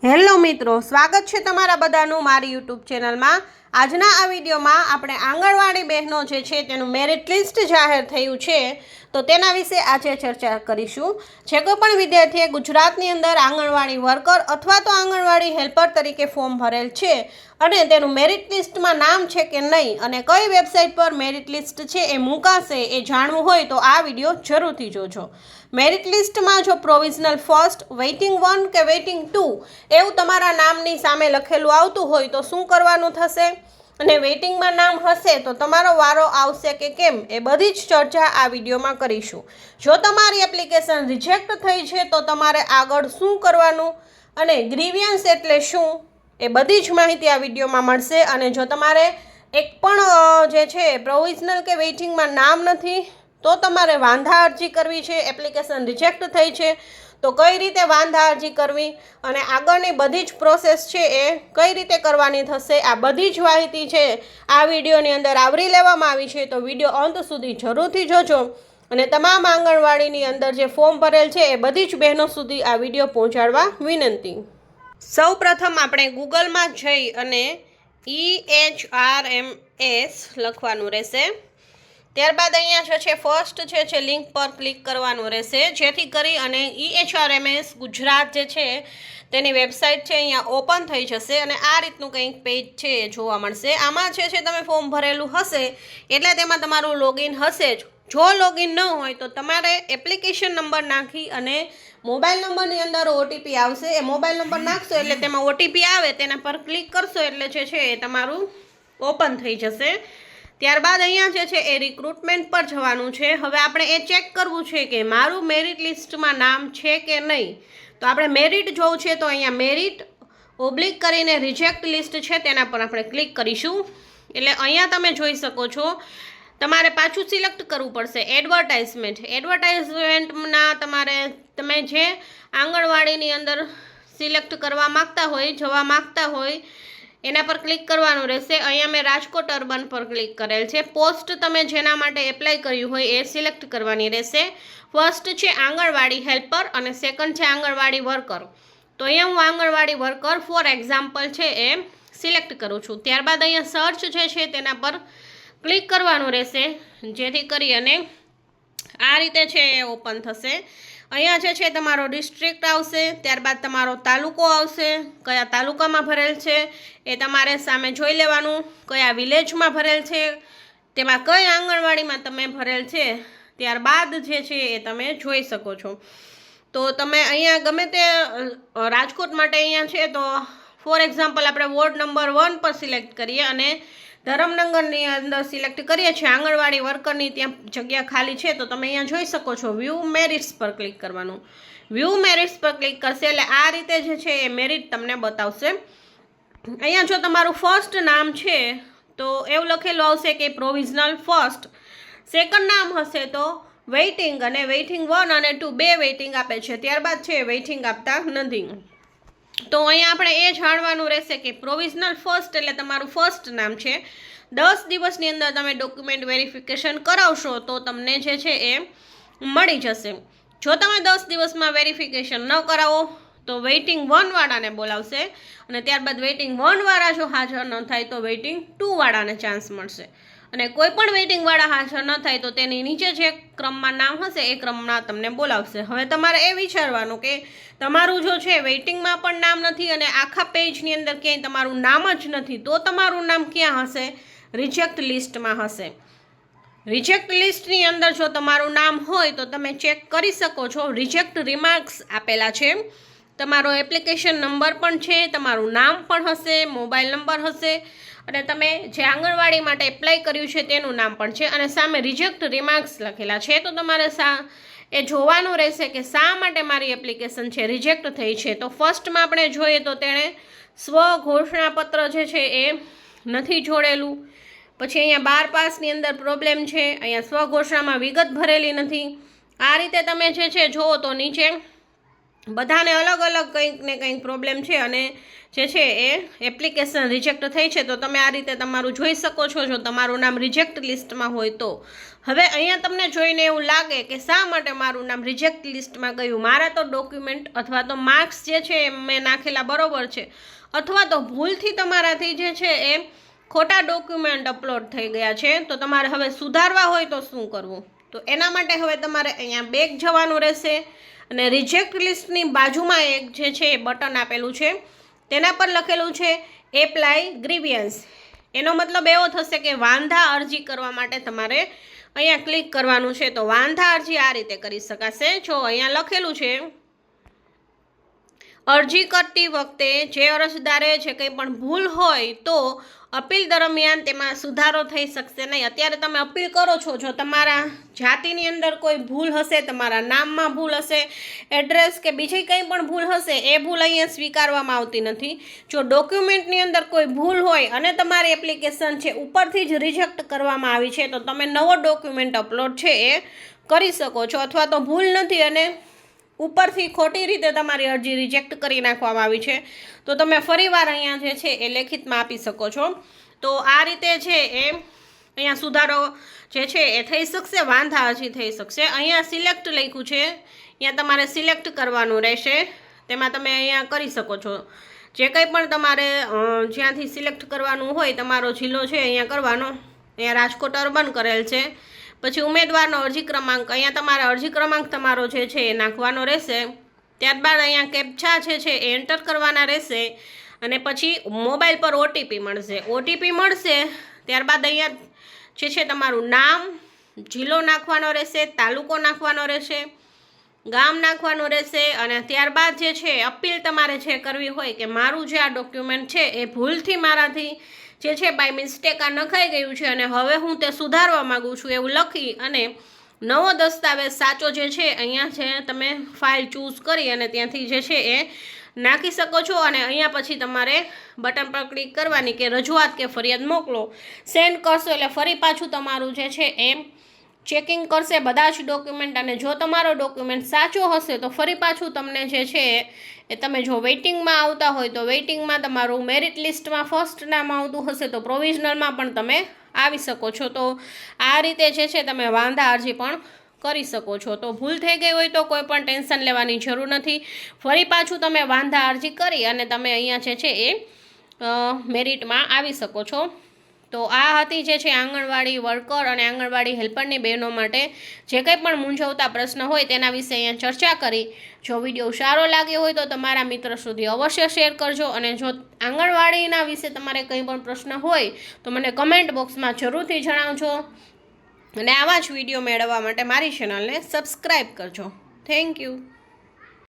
Hello મિત્રો, સ્વાગત છે તમારા બધાનું મારી યુટ્યુબ ચેનલમાં। આજના આ વિડીયોમાં આપણે આંગણવાડી બહેનો જે છે તેનું મેરિટ લિસ્ટ જાહેર થયું છે તો તેના વિશે આજે ચર્ચા કરીશું। જે કોઈ પણ વિદ્યાર્થીએ ગુજરાતની અંદર આંગણવાડી વર્કર અથવા તો આંગણવાડી હેલ્પર તરીકે ફોર્મ ભરેલ છે અને તેનું મેરિટ લિસ્ટમાં નામ છે કે નહીં અને કઈ વેબસાઇટ પર મેરિટ લિસ્ટ છે એ મુકાશે એ જાણવું હોય તો આ વિડીયો જરૂરથી જોજો। મેરિટ લિસ્ટમાં જો પ્રોવિઝનલ ફર્સ્ટ, વેઇટિંગ 1 કે વેઇટિંગ 2 એવું તમારા નામની સામે લખેલું આવતું હોય તો શું કરવાનું થશે અને વેઇટિંગમાં નામ હશે તો તમારો વારો આવશે કે કેમ એ બધી જ ચર્ચા આ વિડીયોમાં કરીશું। જો તમારી એપ્લિકેશન રિજેક્ટ થઈ છે તો તમારે આગળ શું કરવાનું અને ગ્રીવિયન્સ એટલે શું એ બધી જ માહિતી આ વિડીયોમાં મળશે। અને જો તમારે એક પણ જે છે પ્રોવિઝનલ કે વેઇટિંગમાં નામ નથી તો તમારે વાંધા અરજી કરવી છે, એપ્લિકેશન રિજેક્ટ થઈ છે તો કઈ રીતે વાંધા અરજી કરવી અને આગળની બધી જ પ્રોસેસ છે એ કઈ રીતે કરવાની થશે આ બધી જ માહિતી છે આ વિડીયોની અંદર આવરી લેવામાં આવી છે। તો વિડીયો અંત સુધી જરૂરથી જોજો અને તમામ આંગણવાડીની અંદર જે ફોર્મ ભરેલ છે એ બધી જ બહેનો સુધી આ વિડીયો પહોંચાડવા વિનંતી। સૌ પ્રથમ આપણે ગૂગલમાં જઈ અને EHRMS લખવાનું રહેશે। ત્યારબાદ અહીંયા છે ફર્સ્ટ છે લિંક પર ક્લિક કરવાનું રહેશે જેથી કરી અને EHRMS ગુજરાત જે છે તેની વેબસાઇટ છે અહીંયા ઓપન થઈ જશે અને આ રીતનું કંઈક પેજ છે એ જોવા મળશે। આમાં છે તમે ફોર્મ ભરેલું હશે એટલે તેમાં તમારું લોગિન હશે જ। જો લોગિન ન હોય તો તમારે એપ્લિકેશન નંબર નાખી અને મોબાઈલ નંબરની અંદર OTP આવશે, એ મોબાઈલ નંબર નાખશો એટલે તેમાં OTP આવે તેના પર ક્લિક કરશો એટલે જે છે એ તમારું ઓપન થઈ જશે। ત્યારબાદ અહીંયા જે છે એ રિક્રુટમેન્ટ પર જવાનું છે। હવે આપણે એ ચેક કરવું છે કે મારું મેરિટ લિસ્ટમાં નામ છે કે નહીં। તો આપણે મેરિટ જોવું છે તો અહીંયા મેરિટ ઓબ્લિક કરીને રિજેક્ટ લિસ્ટ છે તેના પર આપણે ક્લિક કરીશું એટલે અહીંયા તમે જોઈ શકો છો તમારે પાછું સિલેક્ટ કરવું પડશે એડવર્ટાઇઝમેન્ટના તમે જે આંગણવાડીની અંદર સિલેક્ટ કરવા માગતા હોય, જવા માગતા હોય એના પર ક્લિક કરવાનું રહેશે। અહીંયા મેં રાજકોટ અર્બન પર ક્લિક કરેલ છે। પોસ્ટ તમે જેના માટે એપ્લાય કર્યું હોય એ સિલેક્ટ કરવાની રહેશે। ફર્સ્ટ છે આંગણવાડી હેલ્પર અને સેકન્ડ છે આંગણવાડી વર્કર। તો અહીંયા હું આંગણવાડી વર્કર ફોર એક્ઝામ્પલ છે એ સિલેક્ટ કરું છું। ત્યારબાદ અહીંયા સર્ચ જે છે તેના પર ક્લિક કરવાનું રહેશે જેથી કરી અને આ રીતે છે એ ઓપન થશે। અહીંયા જે છે તમારો ડિસ્ટ્રિક્ટ આવશે, ત્યારબાદ તમારો તાલુકો આવશે, કયા તાલુકામાં ભરેલ છે એ તમારે સામે જોઈ લેવાનું, કયા વિલેજમાં ભરેલ છે, તેમાં કઈ આંગણવાડીમાં તમે ભરેલ છે ત્યારબાદ જે છે એ તમે જોઈ શકો છો। તો તમે અહીંયા ગમે તે રાજકોટ માટે અહીંયા છે તો ફોર એક્ઝામ્પલ આપણે વોર્ડ નંબર 1 પર સિલેક્ટ કરીએ અને ધરમનગરની અંદર સિલેક્ટ કરીએ છીએ આંગણવાડી વર્કરની ત્યાં જગ્યા ખાલી છે તો તમે અહીંયા જોઈ શકો છો વ્યૂ મેરિટ્સ પર ક્લિક કરવાનું। વ્યૂ મેરિટ્સ પર ક્લિક કરશે એટલે આ રીતે જે છે એ મેરિટ તમને બતાવશે। અહીંયા જો તમારું ફર્સ્ટ નામ છે તો એવું લખેલું આવશે કે પ્રોવિઝનલ ફર્સ્ટ, સેકન્ડ નામ હશે તો વેઇટિંગ અને વેઇટિંગ 1 અને 2 બે વેઇટિંગ આપે છે, ત્યારબાદ છે વેઇટિંગ આપતા નથી। તો અહીંયા આપણે એ જાણવાનું રહેશે કે પ્રોવિઝનલ ફર્સ્ટ એટલે તમારું ફર્સ્ટ નામ છે। 10 દિવસની અંદર તમે ડોક્યુમેન્ટ વેરિફિકેશન કરાવશો તો તમને જે છે એ મળી જશે। જો તમે 10 દિવસમાં વેરિફિકેશન ન કરાવો તો વેઇટિંગ 1 વાળાને બોલાવશે અને ત્યારબાદ વેઇટિંગ 1 વાળા જો હાજર ન થાય તો વેઇટિંગ 2 વાળાને ચાન્સ મળશે અને કોઈ પણ વેઇટિંગવાળા હાજર ન થાય તો તેની નીચે જે ક્રમમાં નામ હશે એ ક્રમમાં તમને બોલાવશે। હવે તમારે એ વિચારવાનું કે તમારું જો છે વેઇટિંગમાં પણ નામ નથી અને આખા પેજની અંદર ક્યાંય તમારું નામ જ નથી તો તમારું નામ ક્યાં હશે? રિજેક્ટ લિસ્ટમાં હશે। રિજેક્ટ લિસ્ટની અંદર જો તમારું નામ હોય તો તમે ચેક કરી શકો છો, રિજેક્ટ રિમાર્ક્સ આપેલા છે, તમારો એપ્લિકેશન નંબર પણ છે, તમારું નામ પણ હશે, મોબાઈલ નંબર હશે અને તમે જે આંગણવાડી માટે એપ્લાય કર્યું છે તેનું નામ પણ છે અને સામે રિજેક્ટ રિમાર્ક્સ લખેલા છે। તો તમારે એ જોવાનું રહેશે કે શા માટે મારી એપ્લિકેશન છે રિજેક્ટ થઈ છે। તો ફર્સ્ટમાં આપણે જોઈએ તો તેણે સ્વ ઘોષણાપત્ર જે છે એ નથી જોડેલું, પછી અહીંયા 12 પાસની અંદર પ્રોબ્લેમ છે, અહીંયા સ્વ ઘોષણામાં વિગત ભરેલી નથી। આ રીતે તમે જે છે જુઓ તો નીચે બધાને અલગ અલગ કંઈક ને કંઈક પ્રોબ્લેમ છે અને જે છે એ એપ્લિકેશન રિજેક્ટ થઈ છે. તો તમે આ રીતે તમારું જોઈ શકો છો જો તમારું નામ રિજેક્ટ લિસ્ટમાં હોય તો. હવે અહીંયા તમને જોઈને એવું લાગે કે શા માટે મારું નામ રિજેક્ટ લિસ્ટમાં ગયું, મારા તો ડોક્યુમેન્ટ અથવા તો માર્ક્સ જે છે એ મેં નાખેલા બરોબર છે, અથવા તો ભૂલથી તમારાથી જે છે એ ખોટા ડોક્યુમેન્ટ અપલોડ થઈ ગયા છે. તો તમારે હવે સુધારવા હોય તો શું કરવું? તો એના માટે હવે તમારે અહીંયા બેક જવાનું રહેશે અને રિજેક્ટ લિસ્ટની બાજુમાં એક જે છે એ બટન આપેલું છે, તેના પર લખેલું છે એપ્લાય ગ્રીવિયન્સ. એનો મતલબ એવો થશે કે વાંધા અરજી કરવા માટે તમારે અહીંયા ક્લિક કરવાનું છે. તો વાંધા અરજી આ રીતે કરી શકાશે. જો અહીંયા લખેલું છે, અરજી કરતી વખતે જે અરજદારે જે કંઈ પણ ભૂલ હોય તો અપીલ દરમિયાન તેમાં સુધારો થઈ શકશે નહીં. અત્યારે તમે અપીલ કરો છો, જો તમારા જાતિની અંદર કોઈ ભૂલ હશે, તમારા નામમાં ભૂલ હશે, એડ્રેસ કે બીજી કંઈ પણ ભૂલ હશે, એ ભૂલ અહીંયા સ્વીકારવામાં આવતી નથી. જો ડોક્યુમેન્ટની અંદર કોઈ ભૂલ હોય અને તમારી એપ્લિકેશન છે ઉપરથી જ રિજેક્ટ કરવામાં આવી છે, તો તમે નવો ડોક્યુમેન્ટ અપલોડ છે એ કરી શકો છો. અથવા તો ભૂલ નથી અને ઉપરથી ખોટી રીતે તમારી અરજી રિજેક્ટ કરી નાખવામાં આવી છે, તો તમે ફરીવાર અહીંયા જે છે એ લેખિતમાં આપી શકો છો. તો આ રીતે છે એ અહીંયા સુધારો જે છે એ થઈ શકશે, વાંધા અરજી થઈ શકશે. અહીંયા સિલેક્ટ લખ્યું છે, અહીંયા તમારે સિલેક્ટ કરવાનું રહેશે. તેમાં તમે અહીંયા કરી શકો છો જે કંઈ પણ તમારે જ્યાંથી સિલેક્ટ કરવાનું હોય, તમારો જિલ્લો છે અહીંયા કરવાનો. અહીંયા રાજકોટ અર્બન કરેલ છે. પછી ઉમેદવારનો અરજી ક્રમાંક, અહીંયા તમારે અરજી ક્રમાંક તમારો જે છે એ નાખવાનો રહેશે. ત્યારબાદ અહીંયા કેપ્ચા છે એ એન્ટર કરવાના રહેશે અને પછી મોબાઈલ પર ઓટીપી મળશે. ઓટીપી મળશે ત્યારબાદ અહીંયા જે છે તમારું નામ, જિલ્લો નાખવાનો રહેશે, તાલુકો નાખવાનો રહેશે, ગામ નાખવાનું રહેશે અને ત્યારબાદ જે છે અપીલ તમારે જે કરવી હોય કે મારું જે આ ડોક્યુમેન્ટ છે એ ભૂલથી મારાથી જે છે બાય મિસ્ટેક આ નખાઈ ગયું છે અને હવે હું તે સુધારવા માગું છું એવું લખી અને નવો દસ્તાવેજ સાચો જે છે અહીંયા છે તમે ફાઇલ ચૂઝ કરી અને ત્યાંથી જે છે એ નાખી શકો છો. અને અહીંયા પછી તમારે બટન પર ક્લિક કરવાની કે રજૂઆત કે ફરિયાદ મોકલો. સેન્ડ કરશો એટલે ફરી પાછું તમારું જે છે એ ચેકિંગ કરશે બધા જ ડોક્યુમેન્ટ અને જો તમારો ડોક્યુમેન્ટ સાચો હશે તો ફરી પાછું તમને જે છે એ તમે જો વેઇટિંગમાં આવતા હોય તો વેઇટિંગમાં તમારું મેરિટ લિસ્ટમાં ફર્સ્ટ નામ આવતું હશે તો પ્રોવિઝનલમાં પણ તમે આવી શકો છો. તો આ રીતે જે છે તમે વાંધા અરજી પણ કરી શકો છો. તો ભૂલ થઈ ગઈ હોય તો કોઈ પણ ટેન્શન લેવાની જરૂર નથી. ફરી પાછું તમે વાંધા અરજી કરી અને તમે અહીંયા જે છે એ મેરિટમાં આવી શકો છો. તો આ હતી જે છે આંગણવાડી વર્કર અને આંગણવાડી હેલ્પરની બહેનો માટે જે કંઈ પણ મૂંઝવતા પ્રશ્ન હોય તેના વિશે અહીંયા ચર્ચા કરી. જો વિડીયો સારો લાગ્યો હોય તો તમારા મિત્ર સુધી અવશ્ય શેર કરજો અને જો આંગણવાડીના વિશે તમારે કંઈ પણ પ્રશ્ન હોય તો મને કમેન્ટ બોક્સમાં જરૂરથી જણાવજો અને આવા જ વિડીયો મેળવવા માટે મારી ચેનલને સબસ્ક્રાઈબ કરજો. Thank you.